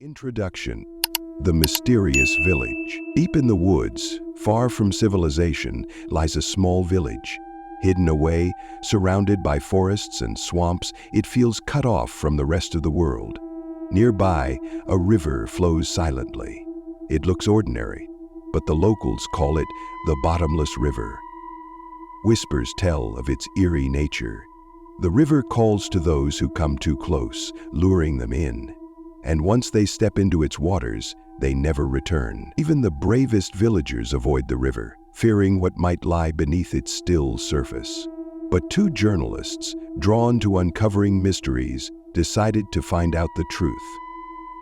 Introduction. The mysterious village. Deep in the woods, far from civilization, lies a small village. Hidden away, surrounded by forests and swamps, it feels cut off from the rest of the world. Nearby, a river flows silently. It looks ordinary, but the locals call it the Bottomless River. Whispers tell of its eerie nature. The river calls to those who come too close, luring them in. And once they step into its waters, they never return. Even the bravest villagers avoid the river, fearing what might lie beneath its still surface. But two journalists, drawn to uncovering mysteries, decided to find out the truth.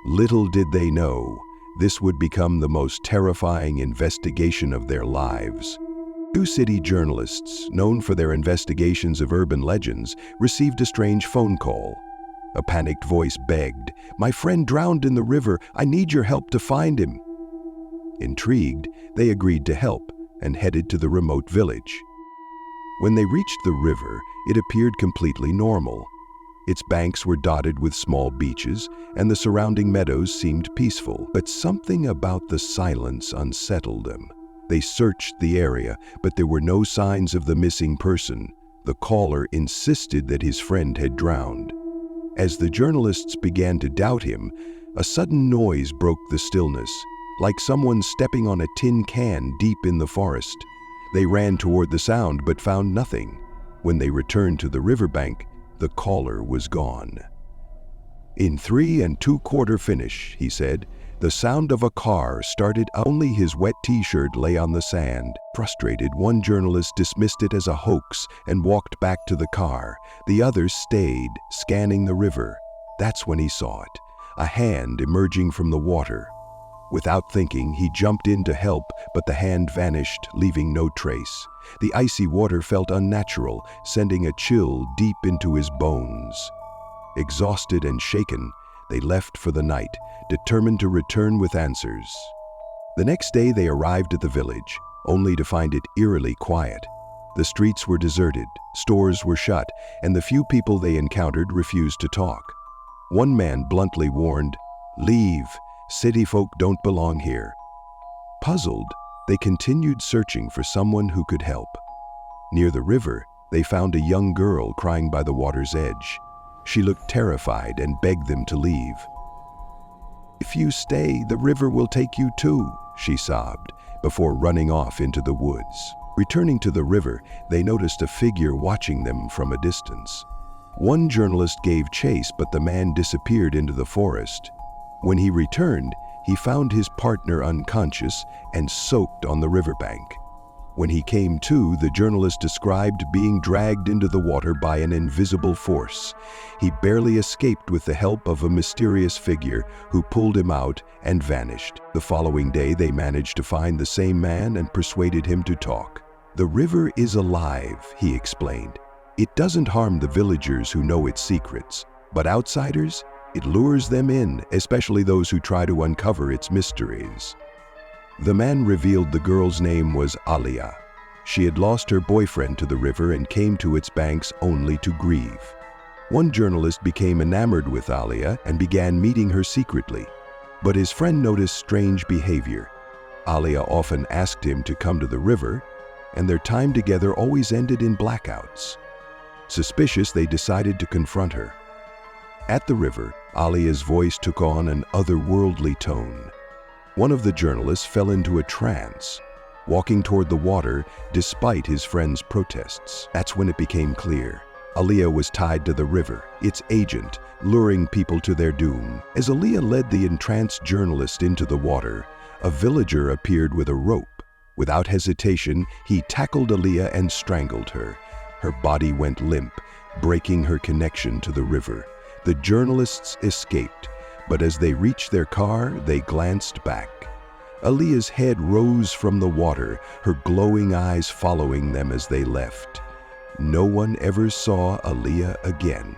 Little did they know, this would become the most terrifying investigation of their lives. Two city journalists, known for their investigations of urban legends, received a strange phone call. A panicked voice begged, "My friend drowned in the river. I need your help to find him." Intrigued, they agreed to help and headed to the remote village. When they reached the river, it appeared completely normal. Its banks were dotted with small beaches, and the surrounding meadows seemed peaceful. But something about the silence unsettled them. They searched the area, but there were no signs of the missing person. The caller insisted that his friend had drowned. As the journalists began to doubt him, a sudden noise broke the stillness, like someone stepping on a tin can deep in the forest. They ran toward the sound but found nothing. When they returned to the riverbank, the caller was gone. "In 3 2/4 finish," he said. The sound of a car started. Only his wet t-shirt lay on the sand. Frustrated, one journalist dismissed it as a hoax and walked back to the car. The other stayed, scanning the river. That's when he saw it, a hand emerging from the water. Without thinking, he jumped in to help, but the hand vanished, leaving no trace. The icy water felt unnatural, sending a chill deep into his bones. Exhausted and shaken, they left for the night, determined to return with answers. The next day they arrived at the village, only to find it eerily quiet. The streets were deserted, stores were shut, and the few people they encountered refused to talk. One man bluntly warned, "Leave, city folk don't belong here." Puzzled, they continued searching for someone who could help. Near the river, they found a young girl crying by the water's edge. She looked terrified and begged them to leave. "If you stay, the river will take you too," she sobbed, before running off into the woods. Returning to the river, they noticed a figure watching them from a distance. One journalist gave chase, but the man disappeared into the forest. When he returned, he found his partner unconscious and soaked on the riverbank. When he came to, the journalist described being dragged into the water by an invisible force. He barely escaped with the help of a mysterious figure who pulled him out and vanished. The following day, they managed to find the same man and persuaded him to talk. "The river is alive," he explained. "It doesn't harm the villagers who know its secrets, but outsiders, it lures them in, especially those who try to uncover its mysteries." The man revealed the girl's name was Alia. She had lost her boyfriend to the river and came to its banks only to grieve. One journalist became enamored with Alia and began meeting her secretly. But his friend noticed strange behavior. Alia often asked him to come to the river, and their time together always ended in blackouts. Suspicious, they decided to confront her. At the river, Alia's voice took on an otherworldly tone. One of the journalists fell into a trance, walking toward the water despite his friend's protests. That's when it became clear. Alia was tied to the river, its agent, luring people to their doom. As Alia led the entranced journalist into the water, a villager appeared with a rope. Without hesitation, he tackled Alia and strangled her. Her body went limp, breaking her connection to the river. The journalists escaped, but as they reached their car, they glanced back. Alia's head rose from the water, her glowing eyes following them as they left. No one ever saw Alia again,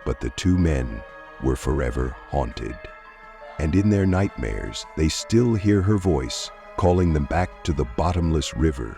but the two men were forever haunted. And in their nightmares, they still hear her voice, calling them back to the bottomless river.